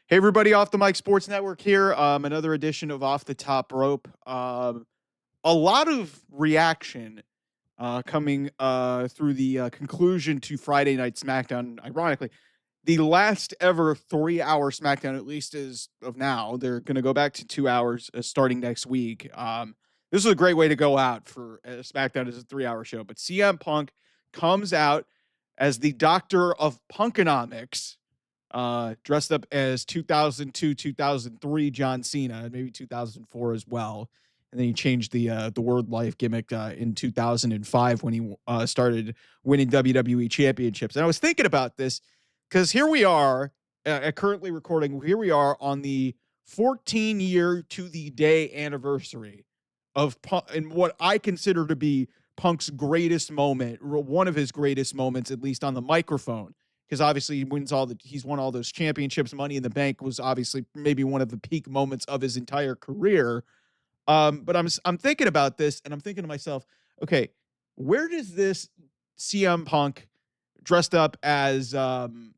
Hey, everybody, Off the Mic Sports Network here. Another edition of Off the Top Rope. A lot of reaction coming through the conclusion to Friday Night SmackDown. Ironically, the last ever 3-hour SmackDown, at least as of now. They're going to go back to 2 hours starting next week. This is a great way to go out for SmackDown as a 3-hour show. But CM Punk comes out as the doctor of Punkanomics, dressed up as 2002, 2003 John Cena, and maybe 2004 as well. And then he changed the word life gimmick in 2005 when he started winning WWE championships. And I was thinking about this because here we are, currently recording. Here we are on the 14-year to the day anniversary of Punk, and what I consider to be Punk's greatest moment, one of his greatest moments, at least on the microphone, because obviously he's won all those championships. Money in the Bank was obviously maybe one of the peak moments of his entire career. But I'm thinking about this, and I'm thinking to myself, okay, where does this CM Punk dressed up as John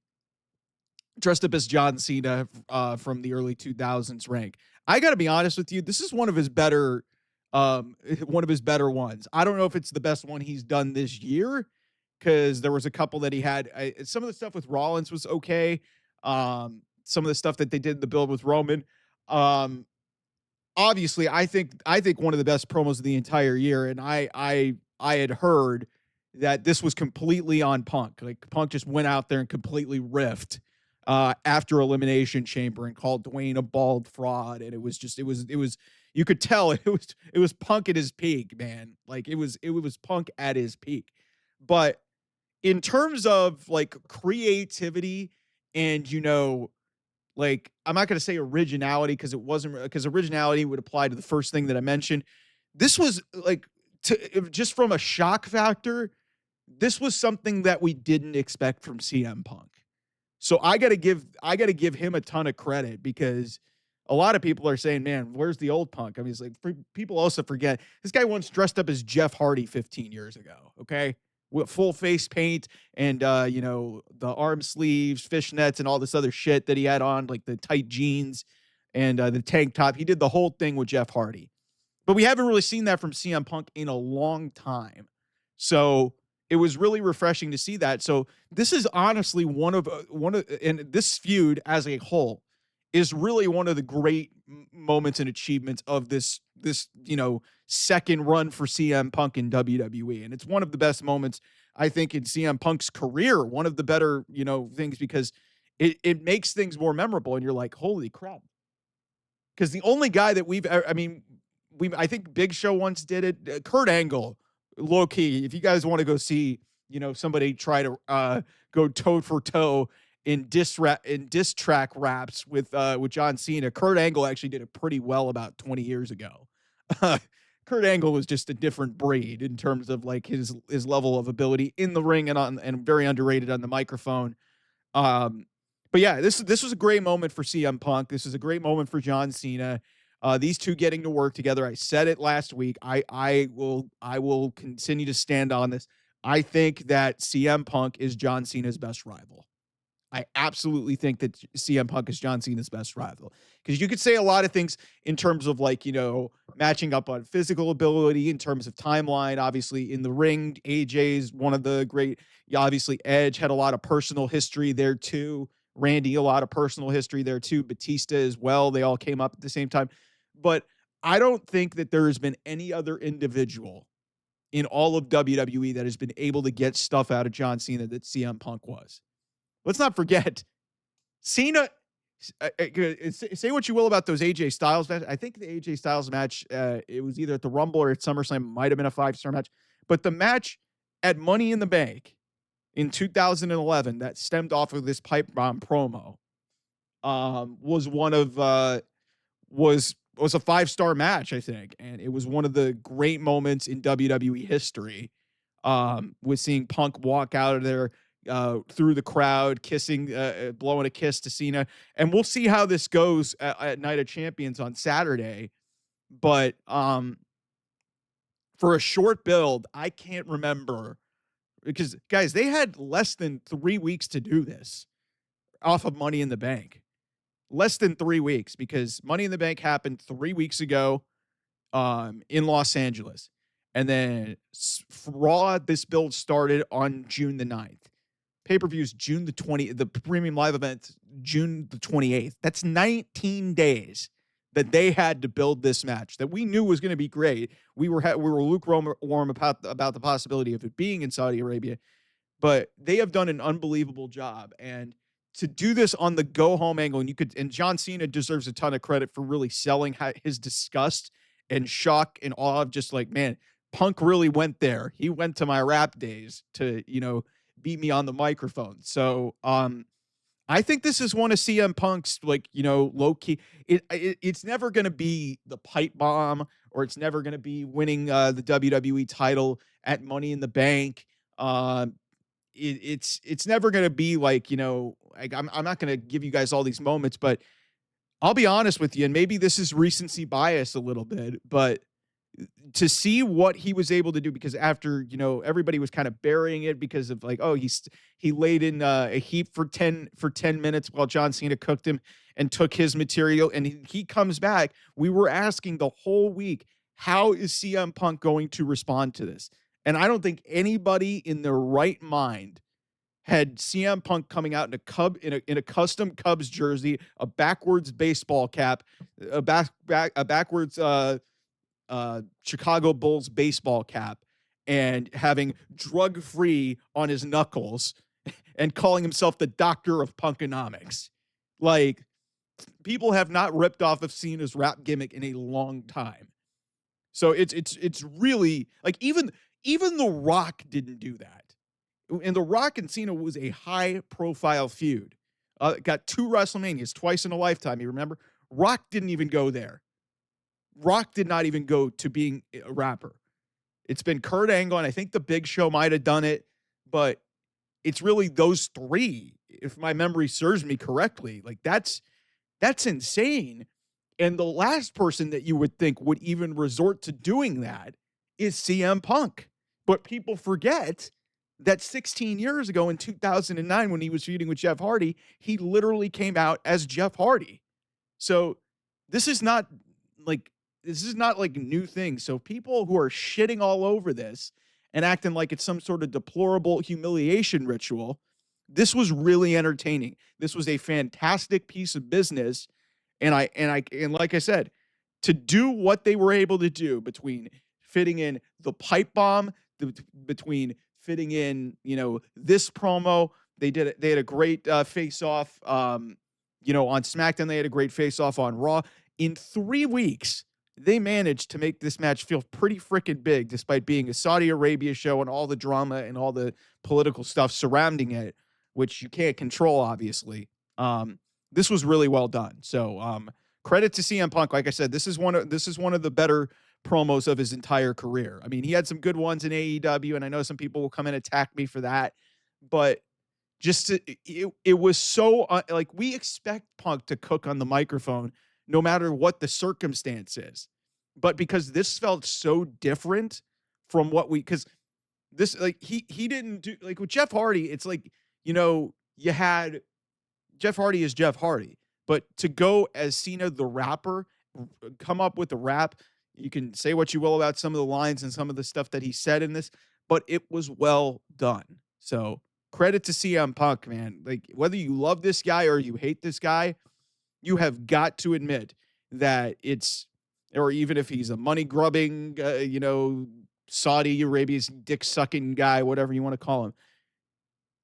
Cena from the early 2000s rank? I got to be honest with you, this is one of his better ones. I don't know if it's the best one he's done this year, because there was a couple that he had. Some of the stuff with Rollins was okay. Some of the stuff that they did in the build with Roman. Obviously, I think one of the best promos of the entire year, and I had heard that this was completely on Punk. Like, Punk just went out there and completely riffed after Elimination Chamber and called Dwayne a bald fraud, and it was you could tell it was Punk at his peak, man. Like, it was Punk at his peak. But in terms of like creativity and, like, I'm not going to say originality, because originality would apply to the first thing that I mentioned. This was like, just from a shock factor, this was something that we didn't expect from CM Punk. So I got to give him a ton of credit, because a lot of people are saying, man, where's the old Punk? I mean, it's like, people also forget this guy once dressed up as Jeff Hardy 15 years ago. Okay. With full face paint and, the arm sleeves, fishnets, and all this other shit that he had on, like the tight jeans and the tank top. He did the whole thing with Jeff Hardy. But we haven't really seen that from CM Punk in a long time. So it was really refreshing to see that. So this is honestly and this feud as a whole is really one of the great moments and achievements of this second run for CM Punk in WWE. And it's one of the best moments, I think, in CM Punk's career. One of the better, things, because it makes things more memorable, and you're like, holy crap. Because the only guy that I think Big Show once did it. Kurt Angle, low key. If you guys want to go see, somebody try to go toe for toe in diss track raps with John Cena, Kurt Angle actually did it pretty well about 20 years ago. Kurt Angle was just a different breed in terms of like his level of ability in the ring and very underrated on the microphone. But yeah, this was a great moment for CM Punk. This is a great moment for John Cena. These two getting to work together. I said it last week. I will continue to stand on this. I think that CM Punk is John Cena's best rival. I absolutely think that CM Punk is John Cena's best rival, because you could say a lot of things in terms of like, matching up on physical ability, in terms of timeline. Obviously, in the ring, AJ's one of the great. Obviously, Edge had a lot of personal history there too. Randy, a lot of personal history there too. Batista as well. They all came up at the same time. But I don't think that there has been any other individual in all of WWE that has been able to get stuff out of John Cena that CM Punk was. Let's not forget, Cena. Say what you will about those AJ Styles match. I think the AJ Styles match, it was either at the Rumble or at SummerSlam, might have been a 5-star match. But the match at Money in the Bank in 2011 that stemmed off of this pipe bomb promo was was a 5-star match, I think, and it was one of the great moments in WWE history. With seeing Punk walk out of there through the crowd, kissing, blowing a kiss to Cena. And we'll see how this goes at Night of Champions on Saturday. But for a short build, I can't remember, because, guys, they had less than 3 weeks to do this off of Money in the Bank. less than 3 weeks because Money in the Bank happened 3 weeks ago in Los Angeles. And then Raw, this build started on June the 9th. Pay-per-views June the 20th, the premium live event June the 28th. That's 19 days that they had to build this match that we knew was going to be great. We were lukewarm about the possibility of it being in Saudi Arabia, but they have done an unbelievable job. And to do this on the go home angle, and John Cena deserves a ton of credit for really selling his disgust and shock and awe of just like, man, Punk really went there. He went to my rap days to, beat me on the microphone. So, I think this is one of CM Punk's, like, low key. It's never going to be the pipe bomb, or it's never going to be winning the WWE title at Money in the Bank. It's never going to be like, like I'm not going to give you guys all these moments, but I'll be honest with you, and maybe this is recency bias a little bit, but to see what he was able to do, because after, everybody was kind of burying it because of like, oh, he laid in a heap for 10 minutes while John Cena cooked him and took his material, and he comes back. We were asking the whole week, how is CM Punk going to respond to this? And I don't think anybody in their right mind had CM Punk coming out in a custom Cubs jersey, a backwards baseball cap, a backwards Chicago Bulls baseball cap, and having drug-free on his knuckles and calling himself the doctor of Punkanomics. Like, people have not ripped off of Cena's rap gimmick in a long time. So it's really like, even The Rock didn't do that. And The Rock and Cena was a high-profile feud. Got 2 WrestleManias, twice in a lifetime, you remember? Rock didn't even go there. Rock did not even go to being a rapper. It's been Kurt Angle, and I think the Big Show might have done it, but it's really those 3, if my memory serves me correctly. Like, that's insane. And the last person that you would think would even resort to doing that is CM Punk. But people forget that 16 years ago in 2009, when he was feuding with Jeff Hardy, he literally came out as Jeff Hardy. So this is not like a new thing. So people who are shitting all over this and acting like it's some sort of deplorable humiliation ritual, this was really entertaining. This was a fantastic piece of business. And like I said, to do what they were able to do between fitting in the pipe bomb, between fitting in, this promo, they had a great face off, on SmackDown. They had a great face off on Raw. In 3 weeks, they managed to make this match feel pretty freaking big, despite being a Saudi Arabia show and all the drama and all the political stuff surrounding it, which you can't control, obviously. This was really well done. So, credit to CM Punk. Like I said, this is one of the better promos of his entire career. I mean, he had some good ones in AEW, and I know some people will come and attack me for that, but it was so like, we expect Punk to cook on the microphone no matter what the circumstance is. But because this felt so different from because this, like, he didn't do, like, with Jeff Hardy, it's like, you had Jeff Hardy is Jeff Hardy, but to go as Cena the rapper, come up with the rap, you can say what you will about some of the lines and some of the stuff that he said in this, but it was well done. So credit to CM Punk, man. Like, whether you love this guy or you hate this guy, you have got to admit that or even if he's a money grubbing, Saudi Arabia's dick sucking guy, whatever you want to call him,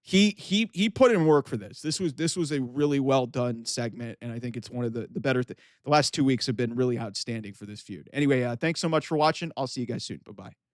he put in work for this. This was a really well done segment, and I think it's one of the better. The last 2 weeks have been really outstanding for this feud. Anyway, thanks so much for watching. I'll see you guys soon. Bye bye.